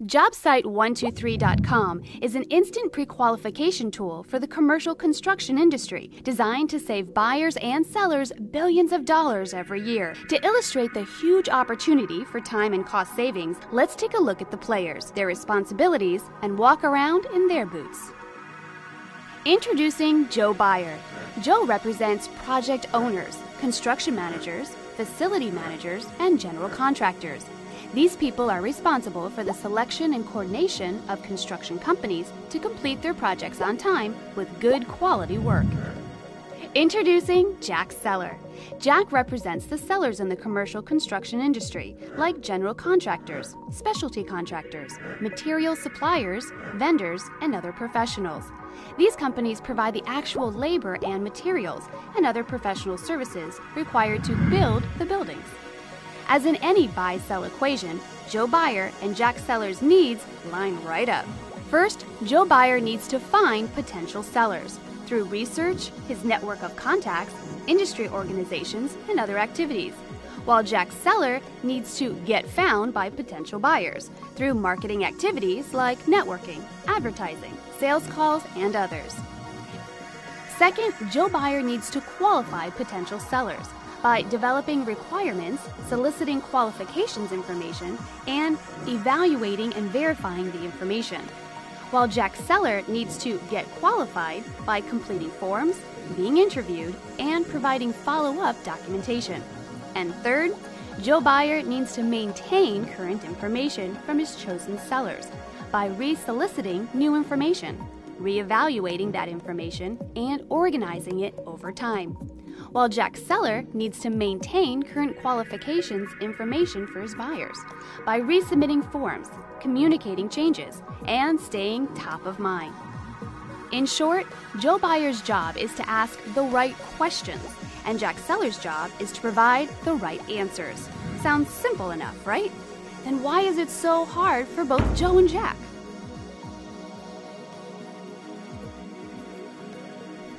JobSite123.com is an instant pre-qualification tool for the commercial construction industry designed to save buyers and sellers billions of dollars every year. To illustrate the huge opportunity for time and cost savings, let's take a look at the players, their responsibilities, and walk around in their boots. Introducing Joe Buyer. Joe represents project owners, construction managers, facility managers, and general contractors. These people are responsible for the selection and coordination of construction companies to complete their projects on time with good quality work. Introducing Jack Seller. Jack represents the sellers in the commercial construction industry, like general contractors, specialty contractors, material suppliers, vendors, and other professionals. These companies provide the actual labor and materials and other professional services required to build the buildings. As in any buy-sell equation, Joe Buyer and Jack Seller's needs line right up. First, Joe Buyer needs to find potential sellers through research, his network of contacts, industry organizations, and other activities, while Jack Seller needs to get found by potential buyers through marketing activities like networking, advertising, sales calls, and others. Second, Joe Buyer needs to qualify potential sellers by developing requirements, soliciting qualifications information, and evaluating and verifying the information, while Jack Seller needs to get qualified by completing forms, being interviewed, and providing follow-up documentation. And third, Joe Buyer needs to maintain current information from his chosen sellers by re-soliciting new information, re-evaluating that information, and organizing it over time, while Jack Seller needs to maintain current qualifications information for his buyers by resubmitting forms, communicating changes, and staying top of mind. In short, Joe Buyer's job is to ask the right questions, and Jack Seller's job is to provide the right answers. Sounds simple enough, right? Then why is it so hard for both Joe and Jack?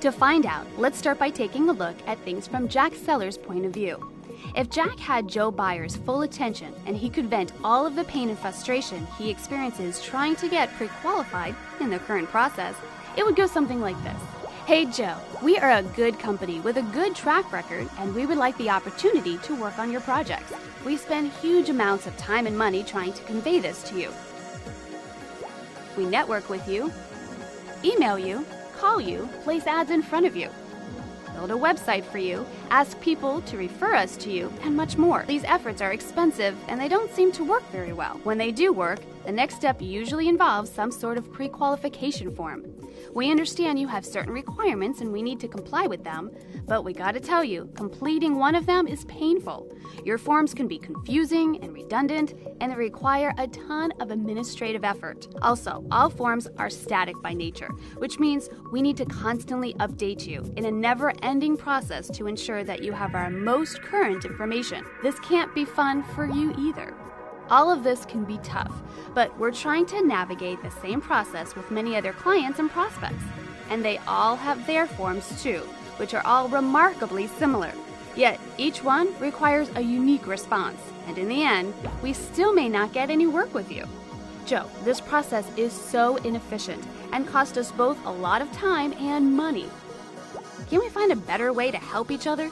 To find out, let's start by taking a look at things from Jack Seller's point of view. If Jack had Joe Buyer's full attention and he could vent all of the pain and frustration he experiences trying to get pre-qualified in the current process, it would go something like this. Hey Joe, we are a good company with a good track record and we would like the opportunity to work on your projects. We spend huge amounts of time and money trying to convey this to you. We network with you, email you, call you, place ads in front of you, build a website for you, ask people to refer us to you, and much more. These efforts are expensive and they don't seem to work very well. When they do work, the next step usually involves some sort of pre-qualification form. We understand you have certain requirements and we need to comply with them, but we gotta tell you, completing one of them is painful. Your forms can be confusing and redundant, and they require a ton of administrative effort. Also, all forms are static by nature, which means we need to constantly update you in a never-ending process to ensure that you have our most current information. This can't be fun for you either. All of this can be tough, but we're trying to navigate the same process with many other clients and prospects. And they all have their forms too, which are all remarkably similar. Yet each one requires a unique response, and in the end, we still may not get any work with you. Joe, this process is so inefficient and costs us both a lot of time and money. Can we find a better way to help each other?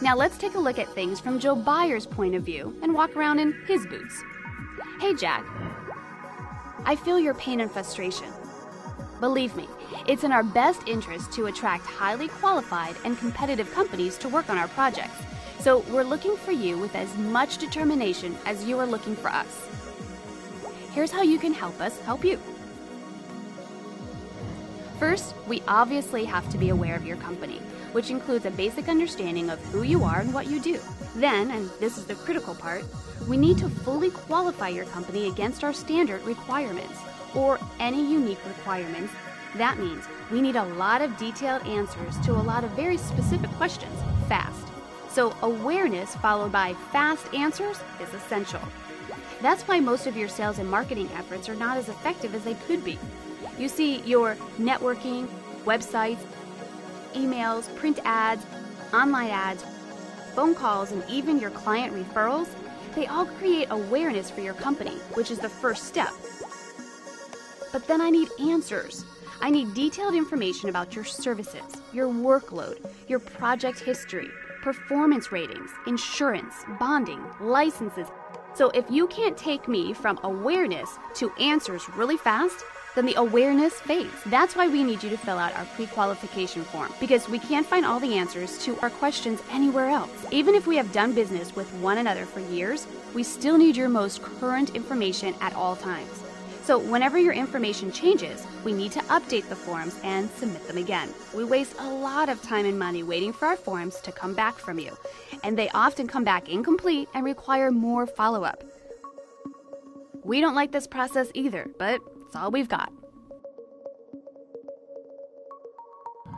Now let's take a look at things from Joe Buyer's point of view and walk around in his boots. Hey Jack, I feel your pain and frustration. Believe me, it's in our best interest to attract highly qualified and competitive companies to work on our projects. So we're looking for you with as much determination as you are looking for us. Here's how you can help us help you. First, we obviously have to be aware of your company, which includes a basic understanding of who you are and what you do. Then, and this is the critical part, we need to fully qualify your company against our standard requirements, or any unique requirements. That means we need a lot of detailed answers to a lot of very specific questions, fast. So awareness followed by fast answers is essential. That's why most of your sales and marketing efforts are not as effective as they could be. You see, your networking, websites, emails, print ads, online ads, phone calls, and even your client referrals, They all create awareness for your company, which is the first step. But then I need answers. I need detailed information about your services, your workload, your project history, performance ratings, insurance, bonding, licenses. So if you can't take me from awareness to answers really fast, then the awareness fades. That's why we need you to fill out our pre-qualification form, because we can't find all the answers to our questions anywhere else. Even if we have done business with one another for years, we still need your most current information at all times. So whenever your information changes, we need to update the forms and submit them again. We waste a lot of time and money waiting for our forms to come back from you, and they often come back incomplete and require more follow-up. We don't like this process either, but it's all we've got.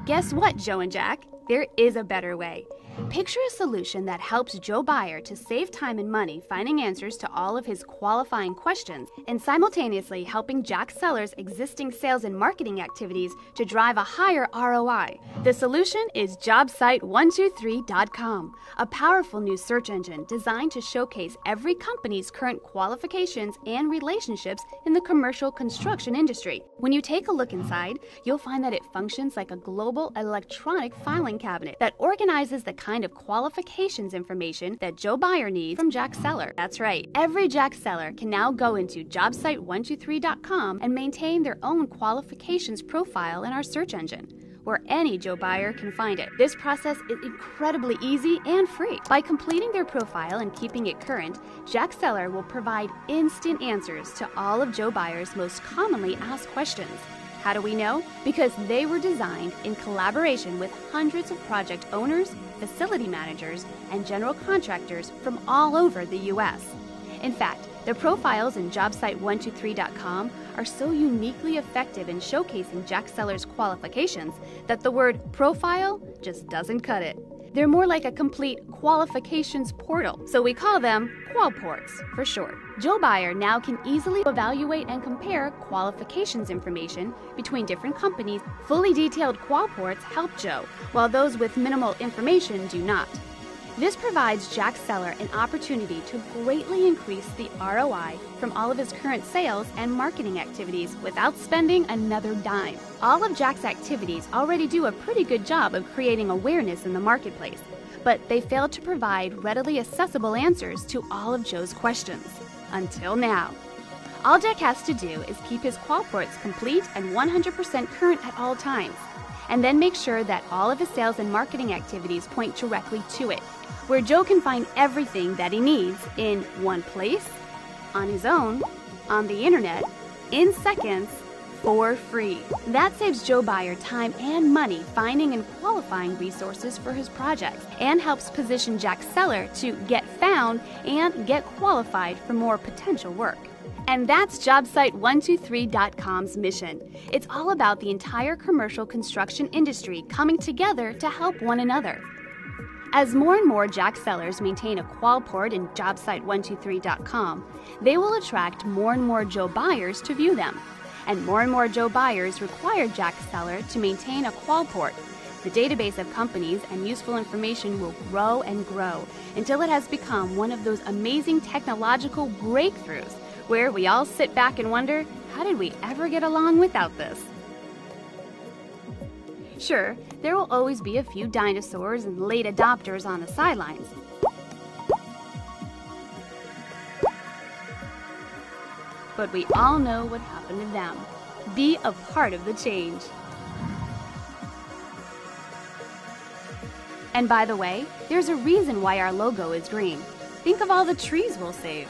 Guess what, Joe and Jack? There is a better way. Picture a solution that helps Joe Buyer to save time and money finding answers to all of his qualifying questions and simultaneously helping Jack Seller's existing sales and marketing activities to drive a higher ROI. The solution is JobSite123.com, a powerful new search engine designed to showcase every company's current qualifications and relationships in the commercial construction industry. When you take a look inside, you'll find that it functions like a global electronic filing cabinet that organizes the kind of qualifications information that Joe Buyer needs from Jack Seller. That's right. Every Jack Seller can now go into JobSite123.com and maintain their own qualifications profile in our search engine, where any Joe Buyer can find it. This process is incredibly easy and free. By completing their profile and keeping it current, Jack Seller will provide instant answers to all of Joe Buyer's most commonly asked questions. How do we know? Because they were designed in collaboration with hundreds of project owners, facility managers, and general contractors from all over the U.S. In fact, the profiles in JobSite123.com are so uniquely effective in showcasing Jack Seller's qualifications that the word profile just doesn't cut it. They're more like a complete qualifications portal, so we call them Qual-Ports for short. Joe Buyer now can easily evaluate and compare qualifications information between different companies. Fully detailed Qual-Ports help Joe, while those with minimal information do not. This provides Jack Seller an opportunity to greatly increase the ROI from all of his current sales and marketing activities without spending another dime. All of Jack's activities already do a pretty good job of creating awareness in the marketplace, but they fail to provide readily accessible answers to all of Joe's questions. Until now. All Jack has to do is keep his Qual-Ports complete and 100% current at all times, and then make sure that all of his sales and marketing activities point directly to it, where Joe can find everything that he needs in one place, on his own, on the internet, in seconds, for free. That saves Joe Buyer time and money finding and qualifying resources for his projects, and helps position Jack Seller to get found and get qualified for more potential work. And that's JobSite123.com's mission. It's all about the entire commercial construction industry coming together to help one another. As more and more Jack Sellers maintain a Qual-Port in JobSite123.com, they will attract more and more Joe Buyers to view them. And more Joe Buyers require Jack Seller to maintain a Qual-Port. The database of companies and useful information will grow and grow until it has become one of those amazing technological breakthroughs where we all sit back and wonder, how did we ever get along without this? Sure, there will always be a few dinosaurs and late adopters on the sidelines. But we all know what happened to them. Be a part of the change. And by the way, there's a reason why our logo is green. Think of all the trees we'll save.